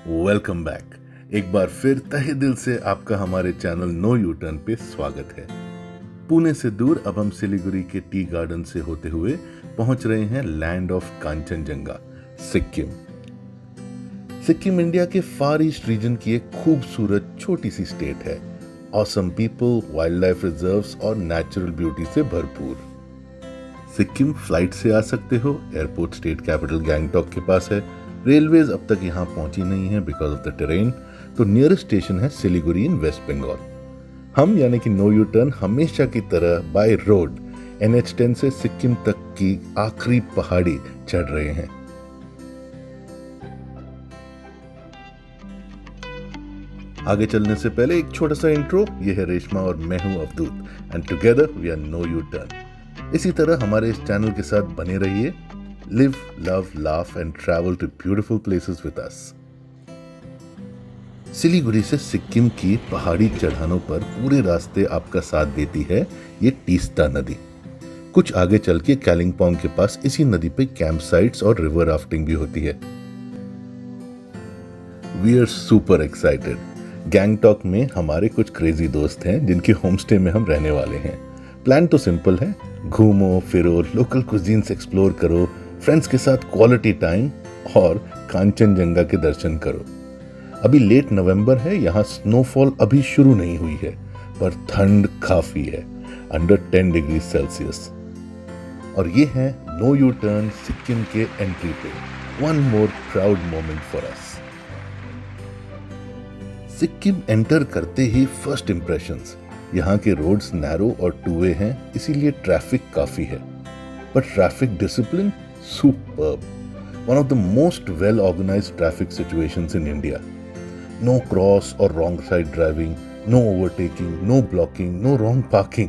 Welcome back. एक बार फिर तहे दिल से आपका हमारे चैनल नो यू टर्न पे स्वागत है। पुणे से दूर अब हम सिलीगुड़ी के टी गार्डन से होते हुए पहुंच रहे हैं land of Kanchenjunga, Sikkim. Sikkim India के फार ईस्ट रीजन की एक खूबसूरत छोटी सी स्टेट है। Awesome people, wild life reserves और नेचुरल ब्यूटी से भरपूर। सिक्किम फ्लाइट से आ सकते हो। एयरपोर्ट स्टेट कैपिटल गैंगटॉक के पास है। रेलवेज अब तक यहाँ पहुंची नहीं है बिकॉज ऑफ द टेरेन। तो नियरेस्ट स्टेशन है सिलीगुड़ी इन वेस्ट बंगाल। हम यानी कि नो यू टर्न हमेशा की तरह बाय रोड NH10 से सिक्किम तक की आखिरी पहाड़ी चढ़ रहे हैं। आगे चलने से पहले एक छोटा सा इंट्रो। ये है रेशमा और मैं हूं Avdhoot and together we are no U turn. इसी तरह हमारे इस चैनल के साथ बने रहिए। Live, love, laugh and travel to beautiful places with us. Siliguri से सिक्किम की पहाड़ी चढ़ानों पर पूरे रास्ते आपका साथ देती है ये तीस्ता नदी। कुछ आगे चल के कालिंपोंग के पास इसी नदी पे कैंप साइट्स और रिवर राफ्टिंग भी होती है। We are super excited. Gangtok में हमारे कुछ क्रेजी दोस्त हैं जिनके होमस्टे में हम रहने वाले हैं। प्लान तो सिंपल है, घूमो फिरो, लोकल कुजीन्स एक्सप्लोर करो, फ्रेंड्स के साथ क्वालिटी टाइम और कांचनजंगा के दर्शन करो। अभी लेट नवंबर है, यहाँ स्नोफॉल अभी शुरू नहीं हुई है, पर ठंड काफी है, अंडर 10 डिग्री सेल्सियस। और ये है नो यू टर्न सिक्किम के एंट्री पे। One more proud moment for us. Sikkim enter करते ही फर्स्ट इंप्रेशंस, यहाँ के रोड्स नैरो और टू वे हैं, इसीलिए ट्रैफिक काफी है, पर traffic discipline superb. One of the most well organised traffic situations in India. No cross और wrong side driving, no overtaking, no blocking, no wrong parking,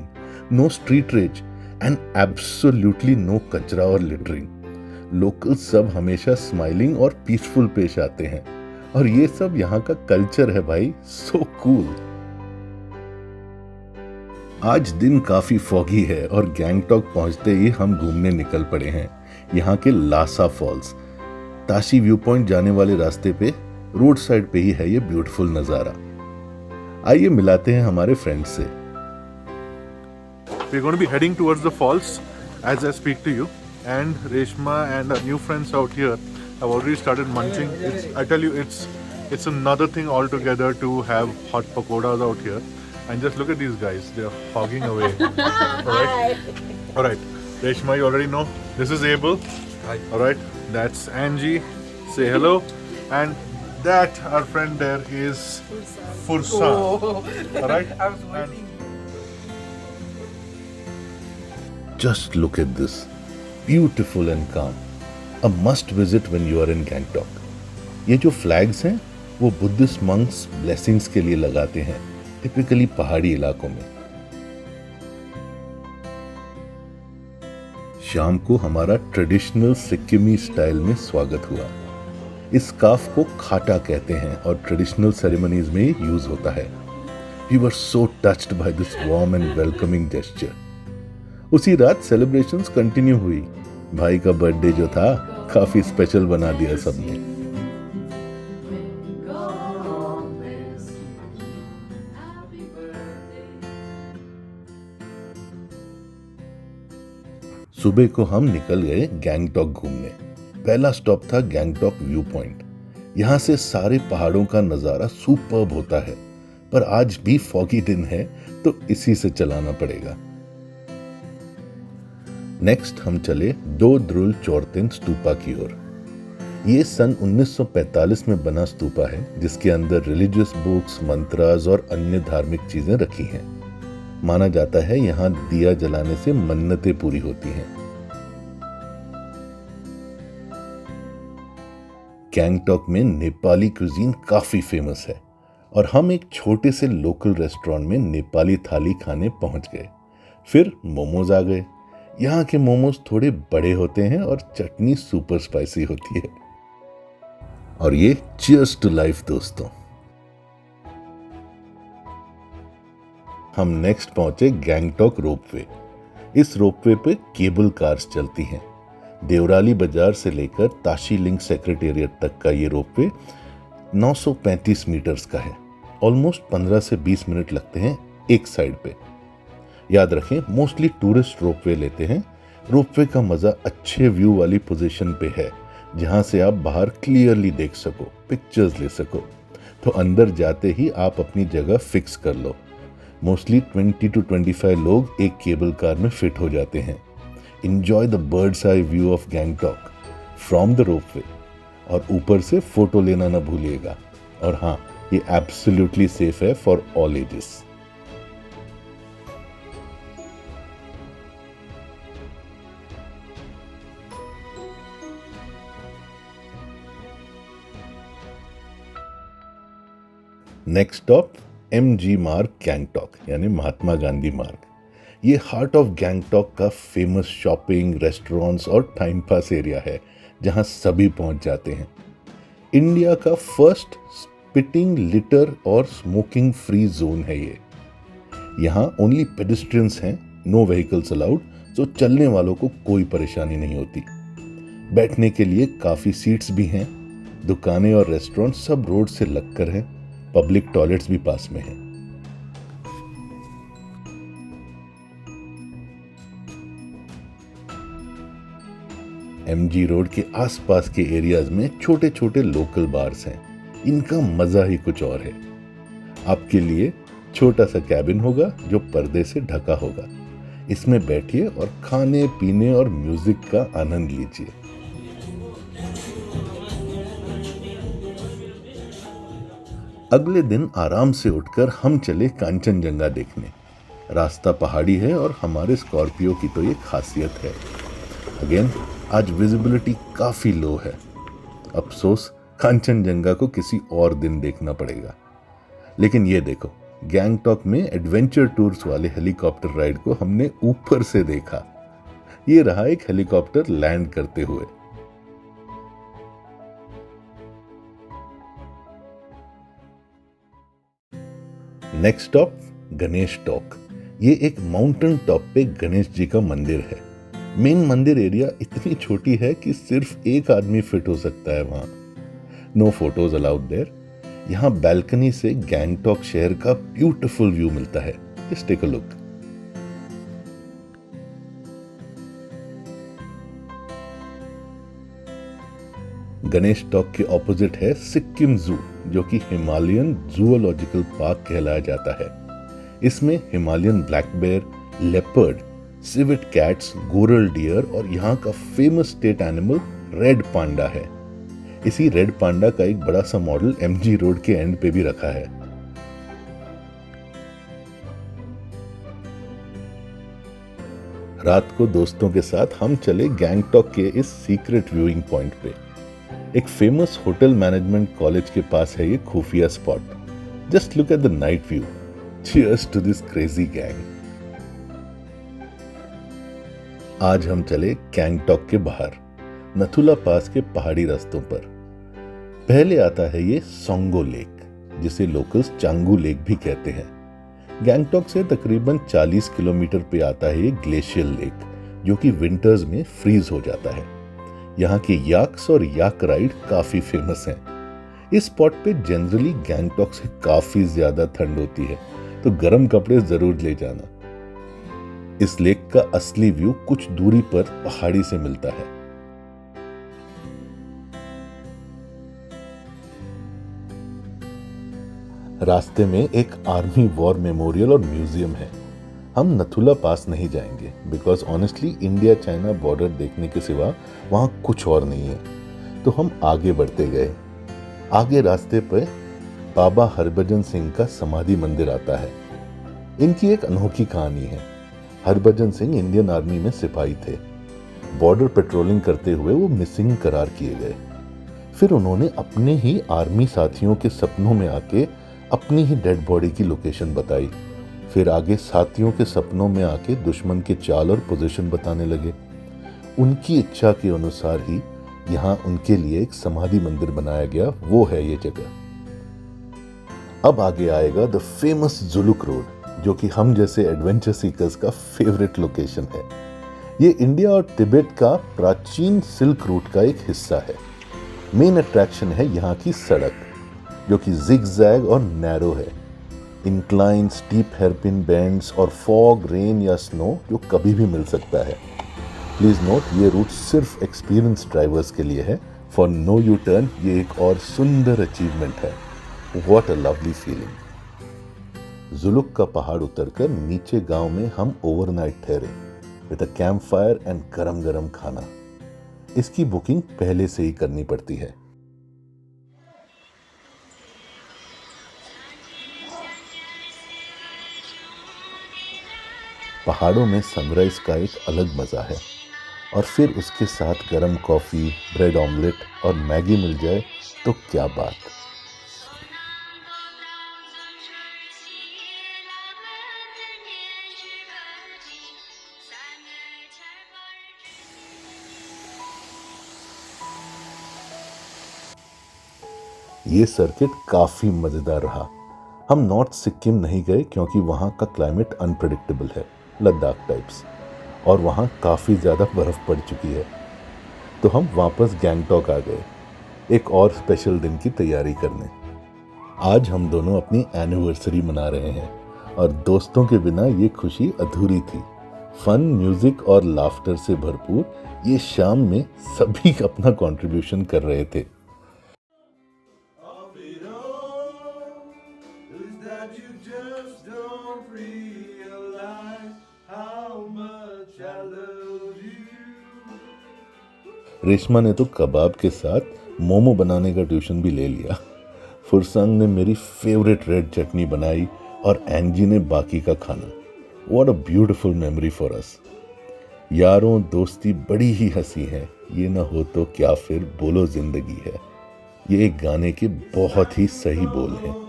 no street rage and absolutely no कचरा और littering. Local सब हमेशा smiling और peaceful पेश आते हैं, और ये सब यहाँ का कल्चर है भाई। So cool. आज दिन काफी फॉगी है और गैंगटॉक पहुंचते ही हम घूमने निकल पड़े हैं यहाँ के Lasa falls. Tashi view point जाने वाले रास्ते पे रोड साइड पे ही है ये ब्यूटीफुल नजारा। आइए मिलाते हैं हमारे फ्रेंड्स से। We're going to be heading towards the falls as I speak to you, and Reshma and our new friends out here have already started munching. I tell you, it's another thing altogether to have hot pakoras out here. And just look at these guys, they're hogging away. All right, Reshma, you already know. This is Abel. Hi. All right, that's Angie. Say hello. And that, our friend there, is Fursan. All right. I was waiting. Just look at this, beautiful and calm. A must visit when you are in Gangtok. ये जो flags हैं वो Buddhist monks blessings के लिए लगाते हैं, typically पहाड़ी इलाकों में। शाम को हमारा ट्रेडिशनल सिक्किमी स्टाइल में स्वागत हुआ। इस स्कार्फ को खाटा कहते हैं और ट्रेडिशनल सेरेमनीज में यूज होता है। We were so touched by this warm and welcoming gesture. उसी रात सेलिब्रेशंस कंटिन्यू हुई। भाई का बर्थडे जो था काफी स्पेशल बना दिया सबने। सुबह को हम निकल गए गैंगटॉक घूमने। पहला स्टॉप था गैंगटॉक व्यू पॉइंट। यहाँ से सारे पहाड़ों का नजारा सुपर्ब होता है, पर आज भी फॉगी दिन है तो इसी से चलाना पड़ेगा। नेक्स्ट हम चले दो द्रुल चोर्तिन स्तूपा की ओर। ये सन 1945 में बना स्तूपा है जिसके अंदर रिलीजियस बुक्स, मंत्रास और अन्य धार्मिक चीजें रखी हैं। माना जाता है यहाँ दिया जलाने से मन्नतें पूरी होती हैं। गैंगटॉक में नेपाली कुजीन काफी फेमस है और हम एक छोटे से लोकल रेस्टोरेंट में नेपाली थाली खाने पहुंच गए। फिर मोमोज आ गए। यहाँ के मोमोज थोड़े बड़े होते हैं और चटनी सुपर स्पाइसी होती है। और ये चीयर्स टू लाइफ दोस्तों। हम नेक्स्ट पहुंचे गैंगटॉक रोपवे। इस रोपवे पे केबल कार्स चलती हैं। देवराली बाजार से लेकर ताशी लिंक सेक्रेटेरिएट तक का ये रोपवे 935 मीटर्स का है। ऑलमोस्ट 15 से 20 मिनट लगते हैं एक साइड पे। याद रखें, मोस्टली टूरिस्ट रोपवे लेते हैं। रोपवे का मजा अच्छे व्यू वाली पोजीशन पे है, जहां से आप बाहर क्लियरली देख सको, पिक्चर्स ले सको। तो अंदर जाते ही आप अपनी जगह फिक्स कर लो। मोस्टली 20 to 25 लोग एक केबल कार में फिट हो जाते हैं। Enjoy the birds eye view of Gangtok from the ropeway, और ऊपर से फोटो लेना ना भूलिएगा। और हाँ, ये एब्सोल्युटली सेफ है for all ages. Next stop MG मार्ग गैंगटॉक, यानी महात्मा गांधी मार्ग। ये हार्ट ऑफ गैंगटॉक का फेमस शॉपिंग, रेस्टोरेंट्स और टाइम पास एरिया है, जहां सभी पहुंच जाते हैं। इंडिया का फर्स्ट स्पिटिंग, लिटर और स्मोकिंग फ्री जोन है ये। यहाँ ओनली पेडेस्ट्रियंस हैं, नो व्हीकल्स अलाउड, तो चलने वालों को कोई परेशानी नहीं होती। बैठने के लिए काफ़ी सीट्स भी हैं। दुकानें और रेस्टोरेंट सब रोड से लगकर हैं। पब्लिक टॉयलेट्स भी पास में हैं। MG रोड के आसपास के एरियाज में छोटे छोटे लोकल बार्स हैं। इनका मजा ही कुछ और है। आपके लिए छोटा सा कैबिन होगा जो पर्दे से ढका होगा। इसमें बैठिए और खाने पीने और म्यूजिक का आनंद लीजिए। अगले दिन आराम से उठकर हम चले कांचनजंगा देखने। रास्ता पहाड़ी है और हमारे स्कॉर्पियो की तो ये खासियत है। अगेन, आज विजिबिलिटी काफ़ी लो है। अफसोस, कांचनजंगा को किसी और दिन देखना पड़ेगा। लेकिन ये देखो, गैंगटॉक में एडवेंचर टूर्स वाले हेलीकॉप्टर राइड को हमने ऊपर से देखा। ये रहा एक हेलीकॉप्टर लैंड करते हुए। Next stop Ganesh talk. ये एक माउंटेन टॉप पे गणेश जी का मंदिर है। मेन मंदिर एरिया इतनी छोटी है कि सिर्फ एक आदमी फिट हो सकता है वहां। No photos allowed there. यहाँ बैल्कनी से गैंगटॉक शहर का ब्यूटीफुल व्यू मिलता है। Just take a look. Ganesh Tok के ऑपोजिट है सिक्किम जू, जो कि हिमालयन जूलॉजिकल पार्क कहलाया जाता है। इसमें Himalayan black bear, leopard, civet cats, goral deer और यहाँ का famous state animal red panda है। इसी रेड पांडा का एक बड़ा सा मॉडल MG रोड के एंड पे भी रखा है। रात को दोस्तों के साथ हम चले गैंगटॉक के इस सीक्रेट व्यूइंग पॉइंट पे। एक फेमस होटल मैनेजमेंट कॉलेज के पास है ये खुफिया spot. Just look at the night view. Cheers to this crazy gang. आज हम चले गैंगटॉक के बाहर, नथुला पास के पहाड़ी रास्तों पर। पहले आता है ये सोंगो लेक, जिसे लोकल्स चांगू लेक भी कहते हैं। गैंगटॉक से तकरीबन 40 किलोमीटर पे आता है ये ग्लेशियल लेक, जो कि विंटर्स में फ्रीज हो जाता है। यहाँ के याक्स और याक राइड काफी फेमस हैं। इस स्पॉट पे जनरली गैंगटॉक से काफी ज्यादा ठंड होती है, तो गर्म कपड़े जरूर ले जाना। इस लेक का असली व्यू कुछ दूरी पर पहाड़ी से मिलता है। रास्ते में एक आर्मी वॉर मेमोरियल और म्यूजियम है। हम नथुला पास नहीं जाएंगे because honestly India China border देखने के सिवा वहाँ कुछ और नहीं है। तो हम आगे बढ़ते गए। आगे रास्ते पर बाबा हरभजन सिंह का समाधि मंदिर आता है। इनकी एक अनोखी कहानी है। हरभजन सिंह इंडियन आर्मी में सिपाही थे। बॉर्डर पेट्रोलिंग करते हुए वो मिसिंग करार किए गए। फिर उन्होंने अपने ही आर्मी साथियों के सपनों में आके अपनी ही डेड बॉडी की लोकेशन बताई। फिर आगे साथियों के सपनों में आके दुश्मन के चाल और पोजीशन बताने लगे। उनकी इच्छा के अनुसार ही यहाँ उनके लिए एक समाधि मंदिर बनाया गया। वो है ये जगह। अब आगे आएगा द फेमस जुलुक रोड, जो कि हम जैसे एडवेंचर सीकर्स का फेवरेट लोकेशन है। ये इंडिया और तिब्बत का प्राचीन सिल्क रूट का एक हिस्सा है। मेन अट्रैक्शन है यहाँ की सड़क। जो कि जिग-जैग और नैरो है। इंक्लाइन, स्टीप हेयरपिन बेंड्स और फॉग, रेन या स्नो जो कभी भी मिल सकता है। प्लीज नोट, ये रूट सिर्फ एक्सपीरियंस ड्राइवर्स के लिए है। फॉर नो यू टर्न ये एक और सुंदर अचीवमेंट है। What a lovely feeling. Zuluk का पहाड़ उतरकर नीचे गांव में हम ओवरनाइट ठहरे with a camp fire and गरम गरम खाना। इसकी बुकिंग पहले से ही करनी पड़ती है। पहाड़ों में सनराइज का एक अलग मजा है, और फिर उसके साथ गरम कॉफी, ब्रेड ऑमलेट और मैगी मिल जाए तो क्या बात। ये सर्किट काफी मजेदार रहा। हम नॉर्थ सिक्किम नहीं गए क्योंकि वहाँ का क्लाइमेट अनप्रेडिक्टेबल है, लद्दाख टाइप्स, और वहाँ काफ़ी ज़्यादा बर्फ़ पड़ चुकी है। तो हम वापस गैंगटॉक आ गए एक और स्पेशल दिन की तैयारी करने। आज हम दोनों अपनी एनिवर्सरी मना रहे हैं, और दोस्तों के बिना ये खुशी अधूरी थी। फन, म्यूजिक और लाफ्टर से भरपूर ये शाम में सभी अपना कंट्रीब्यूशन कर रहे थे। रेशमा ने तो कबाब के साथ मोमो बनाने का ट्यूशन भी ले लिया। फुरसंग ने मेरी फेवरेट रेड चटनी बनाई और एंजी ने बाकी का खाना। What a beautiful memory for us. यारों दोस्ती बड़ी ही हंसी है, ये ना हो तो क्या फिर बोलो जिंदगी है। ये एक गाने के बहुत ही सही बोल हैं।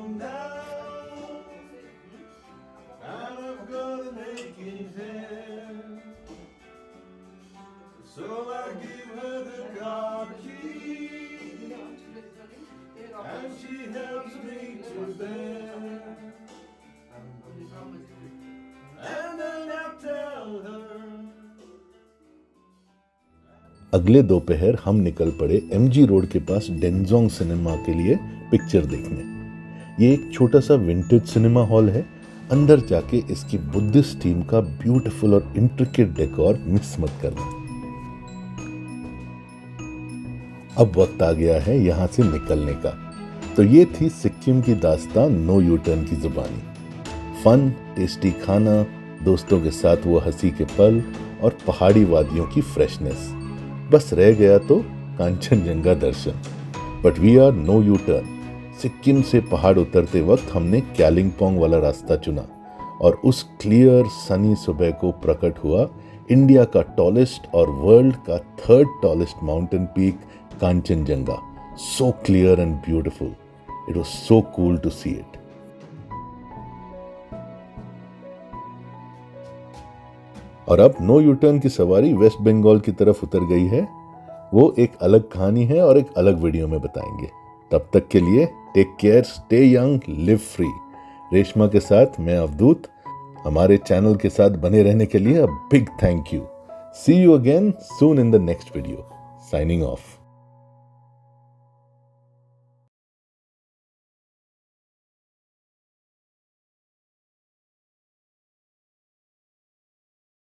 अगले दोपहर हम निकल पड़े एमजी रोड के पास डेंजोंग सिनेमा के लिए पिक्चर देखने। ये एक छोटा सा विंटेज सिनेमा हॉल है। अंदर जाके इसकी बुद्धिस्ट थीम का ब्यूटीफुल और इंट्रिकेट डेकोर मिस मत करना। अब वक्त आ गया है यहाँ से निकलने का। तो ये थी सिक्किम की दास्तान नो यू टर्न की जुबानी। फन, टेस्टी खाना, दोस्तों के साथ वो हंसी के पल और पहाड़ी वादियों की फ्रेशनेस। बस रह गया तो कांचनजंगा दर्शन। But we are no U turn. Sikkim से पहाड़ उतरते वक्त हमने कालिंपोंग वाला रास्ता चुना, और उस क्लियर सनी सुबह को प्रकट हुआ इंडिया का टॉलेस्ट और वर्ल्ड का third tallest mountain peak Kanchenjunga. So clear and beautiful, it was so cool to see it. और अब नो यू टर्न की सवारी वेस्ट बंगाल की तरफ उतर गई है। वो एक अलग कहानी है और एक अलग वीडियो में बताएंगे। तब तक के लिए take care, stay young, live free. Reshma के साथ मैं अवधूत। हमारे चैनल के साथ बने रहने के लिए a big thank you. See you again soon in the next video. Signing of.